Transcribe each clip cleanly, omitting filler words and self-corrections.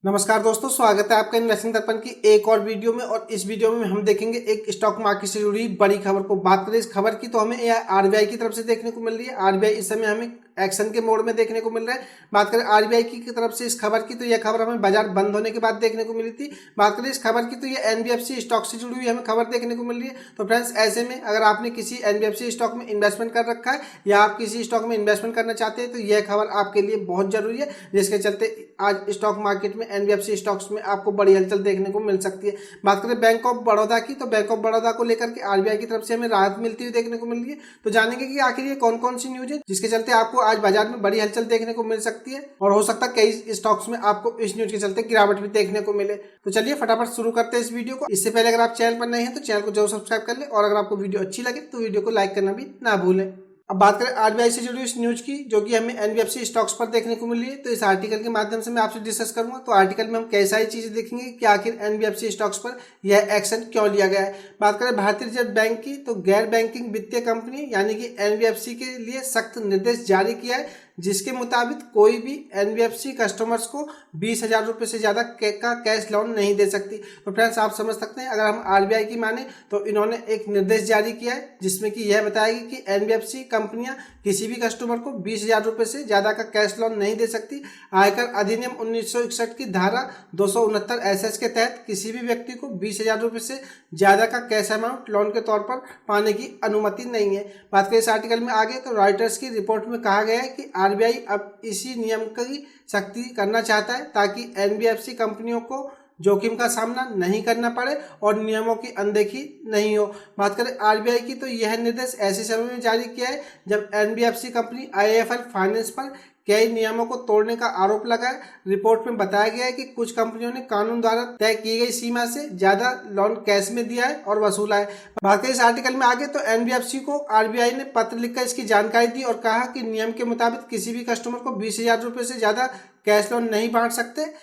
नमस्कार दोस्तों, स्वागत है आपका इन्वेस्टिंग दर्पण की एक और वीडियो में। और इस वीडियो में हम देखेंगे एक स्टॉक मार्केट से जुड़ी बड़ी खबर को। बात करें इस खबर की तो हमें यह आरबीआई की तरफ से देखने को मिल रही है। आरबीआई इस समय हमें एक्शन के मोड में देखने को मिल रहा है। बात करें आरबीआई की तरफ से इस खबर की तो यह खबर हमें बाजार बंद होने के बाद देखने को मिली थी। बात करें इस खबर की तो यह एनबीएफसी स्टॉक से जुड़ी हुई हमें खबर देखने को मिल रही है। तो फ्रेंड्स, ऐसे में अगर आपने किसी एनबीएफसी स्टॉक में इन्वेस्टमेंट कर रखा है या आप किसी स्टॉक में इन्वेस्टमेंट करना चाहते हैं तो यह खबर आपके लिए बहुत जरूरी है, जिसके चलते आज स्टॉक मार्केट में एनबीएफसी स्टॉक्स में आपको बड़ी हलचल देखने को मिल सकती है। बात करें बैंक ऑफ बड़ौदा की तो बैंक ऑफ बड़ौदा को लेकर के आरबीआई की तरफ से हमें राहत मिलती हुई देखने को मिल रही है। तो जानेंगे कि आखिर ये कौन कौन सी न्यूज है जिसके चलते आपको आज बाजार में बड़ी हलचल देखने को मिल सकती है, और हो सकता है कई स्टॉक्स में आपको इस न्यूज के चलते गिरावट भी देखने को मिले। तो चलिए फटाफट शुरू करते हैं इस वीडियो को। इससे पहले अगर आप चैनल पर नए हैं तो चैनल को जरूर सब्सक्राइब कर ले, और अगर आपको वीडियो अच्छी लगे तो वीडियो को लाइक करना भी ना भूलें। अब बात करें आरबीआई से जुड़ी इस न्यूज की जो कि हमें एनबीएफसी स्टॉक्स पर देखने को मिल रही है। तो इस आर्टिकल के माध्यम से मैं आपसे डिस्कस करूंगा। तो आर्टिकल में हम कई सारी चीजें देखेंगे कि आखिर एनबीएफसी स्टॉक्स पर यह एक्शन क्यों लिया गया है। बात करें भारतीय रिजर्व बैंक की तो गैर बैंकिंग वित्तीय कंपनी यानी कि एनबीएफसी के लिए सख्त निर्देश जारी किया है, जिसके मुताबिक कोई भी एनबीएफसी कस्टमर्स को 20,000 रुपये से ज़्यादा का कैश लोन नहीं दे सकती। तो फ्रेंड्स, आप समझ सकते हैं, अगर हम आरबीआई की माने तो इन्होंने एक निर्देश जारी किया है जिसमें कि यह बताएगी कि एनबीएफसी कंपनियां किसी भी कस्टमर को 20,000 रुपये से ज़्यादा का कैश लोन नहीं दे सकती। आयकर अधिनियम 1961 की धारा 269 एसएच के तहत किसी भी व्यक्ति को 20,000 रुपये से ज़्यादा का कैश अमाउंट लोन के तौर पर पाने की अनुमति नहीं है। बात करें इस आर्टिकल में आगे तो रॉयटर्स की रिपोर्ट में कहा गया है कि आरबीआई अब इसी नियम की सख्ती करना चाहता है ताकि एनबीएफसी कंपनियों को जोखिम का सामना नहीं करना पड़े और नियमों की अनदेखी नहीं हो। बात करें आरबीआई की तो यह निर्देश ऐसे समय में जारी किया है जब एनबीएफसी कंपनी आईआईएफएल फाइनेंस पर कई नियमों को तोड़ने का आरोप लगा है। रिपोर्ट में बताया गया है कि कुछ कंपनियों ने कानून द्वारा तय की गई सीमा से ज्यादा लोन कैश में दिया है और वसूला है। बात करें इस आर्टिकल में आगे तो एनबीएफसी को आरबीआई ने पत्र लिखकर इसकी जानकारी दी और कहा कि नियम के मुताबिक किसी भी कस्टमर को 20,000 रुपये से ज्यादा कैश लोन नहीं बांट सकते।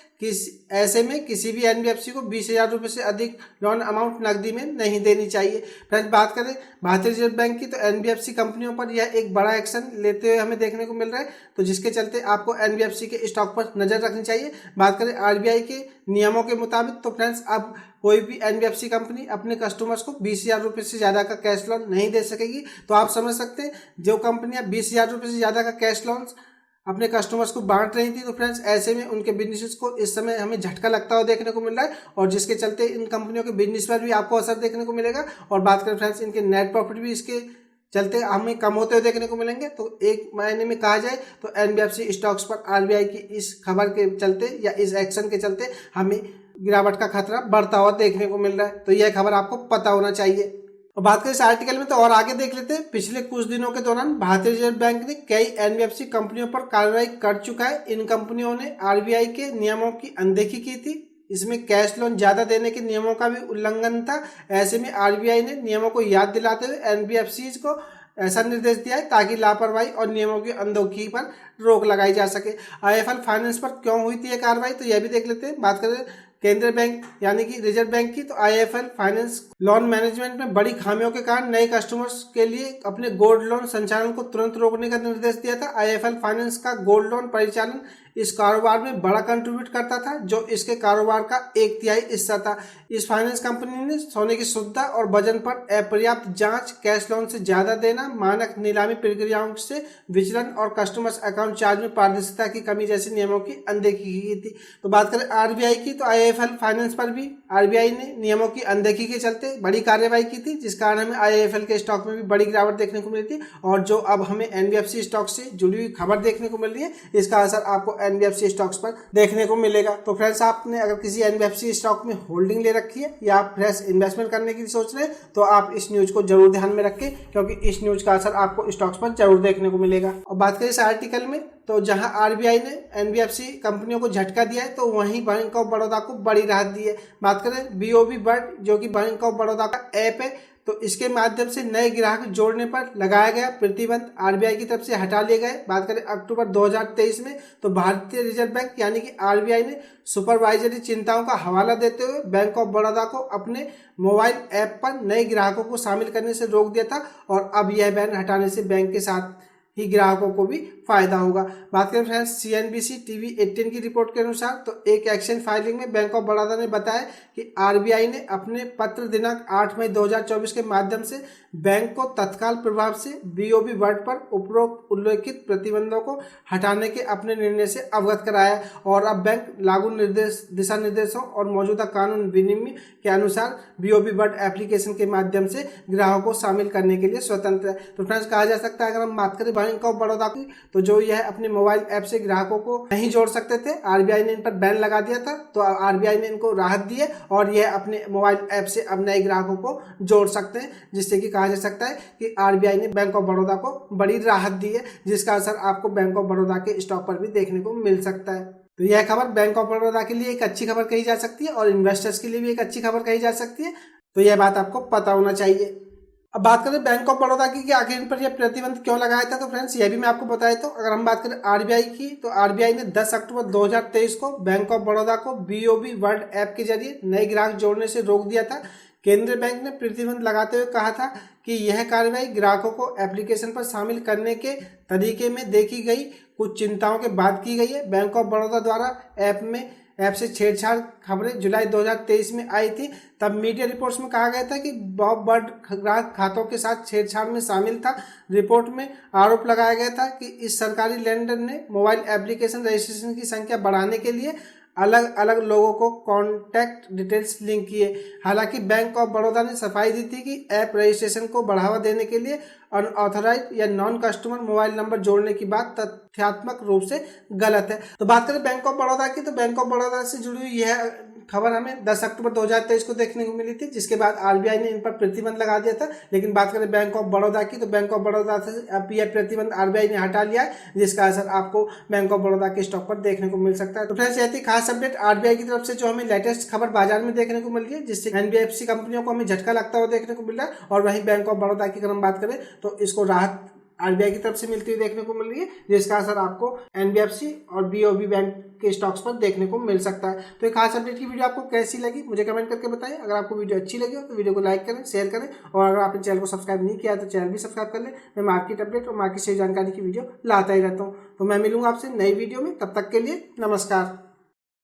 ऐसे में किसी भी एनबीएफसी को 20,000 रुपये से अधिक लोन अमाउंट नकदी में नहीं देनी चाहिए। फ्रेंड्स, बात करें भारतीय रिजर्व बैंक की तो एनबीएफसी कंपनियों पर यह एक बड़ा एक्शन लेते हुए हमें देखने को मिल रहा है, तो जिसके चलते आपको एनबीएफसी के स्टॉक पर नजर रखनी चाहिए। बात करें आरबीआई के नियमों के मुताबिक तो फ्रेंड्स, अब कोई भी एनबीएफसी कंपनी अपने कस्टमर्स को 20,000 रुपये से ज़्यादा का कैश लोन नहीं दे सकेगी। तो आप समझ सकते हैं, जो कंपनियां 20,000 रुपये से ज़्यादा का कैश लोन अपने कस्टमर्स को बांट रही थी तो फ्रेंड्स, ऐसे में उनके बिजनेस को इस समय हमें झटका लगता हुआ देखने को मिल रहा है, और जिसके चलते इन कंपनियों के बिजनेस पर भी आपको असर देखने को मिलेगा। और बात करें फ्रेंड्स, इनके नेट प्रॉफिट भी इसके चलते हमें कम होते हुए देखने को मिलेंगे। तो एक महीने में कहा जाए तो एनबीएफसी स्टॉक्स पर आरबीआई की इस खबर के चलते या इस एक्शन के चलते हमें गिरावट का खतरा बढ़ता हुआ देखने को मिल रहा है। तो यह खबर आपको पता होना चाहिए। और बात करें इस आर्टिकल में तो और आगे देख लेते हैं। पिछले कुछ दिनों के दौरान भारतीय रिजर्व बैंक ने कई एनबीएफसी कंपनियों पर कार्रवाई कर चुका है। इन कंपनियों ने आरबीआई के नियमों की अनदेखी की थी। इसमें कैश लोन ज्यादा देने के नियमों का भी उल्लंघन था। ऐसे में आरबीआई ने नियमों को याद दिलाते हुए एनबीएफसी को ऐसा निर्देश दिया है ताकि लापरवाही और नियमों की अनदेखी पर रोक लगाई जा सके। आईआईएफएल फाइनेंस पर क्यों हुई थी यह कार्रवाई, तो यह भी देख लेते हैं। बात करें केंद्रीय बैंक यानी कि रिजर्व बैंक की तो आईआईएफएल फाइनेंस लोन मैनेजमेंट में बड़ी खामियों के कारण नए कस्टमर्स के लिए अपने गोल्ड लोन संचालन को तुरंत रोकने का निर्देश दिया था। आईआईएफएल फाइनेंस का गोल्ड लोन परिचालन इस कारोबार में बड़ा कंट्रीब्यूट करता था, जो इसके कारोबार का 1/3 हिस्सा था। इस फाइनेंस कंपनी ने सोने की शुद्धता और वजन पर अपर्याप्त जांच, कैश लोन से ज्यादा देना, मानक नीलामी प्रक्रियाओं से विचलन और कस्टमर्स अकाउंट चार्ज में पारदर्शिता की कमी जैसे नियमों की अनदेखी की थी। तो बात करें आरबीआई की तो आईआईएफएल फाइनेंस पर भी आरबीआई ने नियमों की अनदेखी के चलते बड़ी कार्रवाई की थी, जिस कारण हमें आईआईएफएल के स्टॉक में भी बड़ी गिरावट देखने को मिली थी। और जो अब हमें एनबीएफसी स्टॉक से जुड़ी हुई खबर देखने को मिल रही है, इसका असर आपको एनबीएफसी स्टॉक्स पर देखने को मिलेगा। तो फ्रेंड्स, आपने अगर किसी एनबीएफसी स्टॉक में होल्डिंग ले रखी है या आप फ्रेश इन्वेस्टमेंट करने की सोच रहे हैं तो आप इस न्यूज को जरूर ध्यान में रखें, क्योंकि इस न्यूज का असर आपको स्टॉक्स पर जरूर देखने को मिलेगा। और बात करें इस आर्टिकल में तो जहां आरबीआई ने एनबीएफसी कंपनियों को झटका दिया है तो वहीं बैंक ऑफ बड़ौदा को बड़ी राहत दी है। बात करें बीओबी बर्ड जो कि बैंक ऑफ बड़ौदा का ऐप है, तो इसके माध्यम से नए ग्राहक जोड़ने पर लगाया गया प्रतिबंध आरबीआई की तरफ से हटा लिए गए। बात करें अक्टूबर 2023 में तो भारतीय रिजर्व बैंक यानी कि आरबीआई ने सुपरवाइजरी चिंताओं का हवाला देते हुए बैंक ऑफ बड़ौदा को अपने मोबाइल ऐप पर नए ग्राहकों को शामिल करने से रोक दिया था, और अब यह बैन हटाने से बैंक के साथ ही ग्राहकों को भी फायदा होगा। बात करें फ्रेंड्स CNBC TV 18 की रिपोर्ट के अनुसार तो एक एक्शन फाइलिंग में बैंक ऑफ बड़ौदा ने बताया कि RBI ने अपने पत्र दिनांक 8 मई 2024 के माध्यम से बैंक को तत्काल प्रभाव से BOB वर्ड पर उपरोक्त उल्लेखित प्रतिबंधों को हटाने के अपने निर्णय से अवगत कराया और अब बैंक लागू दिशा निर्देशों और मौजूदा कानून विनिमय के अनुसार BOB वर्ड एप्लीकेशन के माध्यम से ग्राहकों को शामिल करने के लिए स्वतंत्र है। तो फ्रेंड्स कहा जा सकता है अगर हम बात करें बैंक ऑफ बड़ौदा की तो जो यह अपने मोबाइल ऐप से ग्राहकों को नहीं जोड़ सकते थे, RBI ने इन पर बैन लगा दिया था, तो RBI ने इनको राहत दी है और यह अपने मोबाइल ऐप से अब नए ग्राहकों को जोड़ सकते हैं, जिससे कि कहा जा सकता है कि RBI ने बैंक ऑफ बड़ौदा को बड़ी राहत दी है, जिसका असर आपको बैंक ऑफ बड़ौदा के स्टॉक पर भी देखने को मिल सकता है। तो यह खबर बैंक ऑफ बड़ौदा के लिए एक अच्छी खबर कही जा सकती है और इन्वेस्टर्स के लिए भी एक अच्छी खबर कही जा सकती है, तो यह बात आपको पता होना चाहिए। अब बात करें बैंक ऑफ बड़ौदा की कि आखिर इन पर यह प्रतिबंध क्यों लगाया था, तो फ्रेंड्स यह भी मैं आपको बताया। तो अगर हम बात करें RBI की तो RBI ने 10 अक्टूबर 2023 को बैंक ऑफ बड़ौदा को BOB वर्ल्ड ऐप के जरिए नए ग्राहक जोड़ने से रोक दिया था। केंद्रीय बैंक ने प्रतिबंध लगाते हुए कहा था कि यह कार्रवाई ग्राहकों को एप्लीकेशन पर शामिल करने के तरीके में देखी गई कुछ चिंताओं के बाद की गई है। बैंक ऑफ बड़ौदा द्वारा ऐप से छेड़छाड़ खबरें जुलाई 2023 में आई थी। तब मीडिया रिपोर्ट्स में कहा गया था कि बॉब वर्ड ग्राहक खातों के साथ छेड़छाड़ में शामिल था। रिपोर्ट में आरोप लगाया गया था कि इस सरकारी लेंडर ने मोबाइल एप्लीकेशन रजिस्ट्रेशन की संख्या बढ़ाने के लिए अलग अलग लोगों को कॉन्टैक्ट डिटेल्स लिंक किए। हालांकि बैंक ऑफ बड़ौदा ने सफाई दी थी कि ऐप रजिस्ट्रेशन को बढ़ावा देने के लिए अनऑथराइज या नॉन कस्टमर मोबाइल नंबर जोड़ने की बात तथ्यात्मक रूप से गलत है। तो बात करें बैंक ऑफ बड़ौदा की तो बैंक ऑफ बड़ौदा से जुड़ी हुई यह खबर हमें 10 अक्टूबर 2023 को देखने को मिली थी, जिसके बाद RBI ने इन पर प्रतिबंध लगा दिया था। लेकिन बात करें बैंक ऑफ बड़ौदा की तो बैंक ऑफ बड़ौदा से अब यह प्रतिबंध RBI ने हटा लिया है, जिसका असर आपको बैंक ऑफ बड़ौदा के स्टॉक पर देखने को मिल सकता है। तो फ्रेंड्स यह थी खास अपडेट RBI की तरफ से जो हमें लेटेस्ट खबर बाजार में देखने को मिल रही है, जिससे NBFC कंपनियों को हमें झटका लगता हुआ देखने को मिल रहा है। और वहीं बैंक ऑफ बड़ौदा की अगर हम बात करें तो इसको राहत RBI की तरफ से मिलती हुई देखने को मिल रही है, जिसका असर आपको NBFC और BOB बैंक के स्टॉक्स पर देखने को मिल सकता है। तो एक खास अपडेट की वीडियो आपको कैसी लगी मुझे कमेंट करके बताइए। अगर आपको वीडियो अच्छी लगी हो तो वीडियो को लाइक करें, शेयर करें और अगर आपने चैनल को सब्सक्राइब नहीं किया तो चैनल भी सब्सक्राइब कर लें। मैं मार्केट अपडेट और मार्केट से जानकारी की वीडियो लाता ही रहता हूँ। तो मैं मिलूंगा आपसे नई वीडियो में, तब तक के लिए नमस्कार।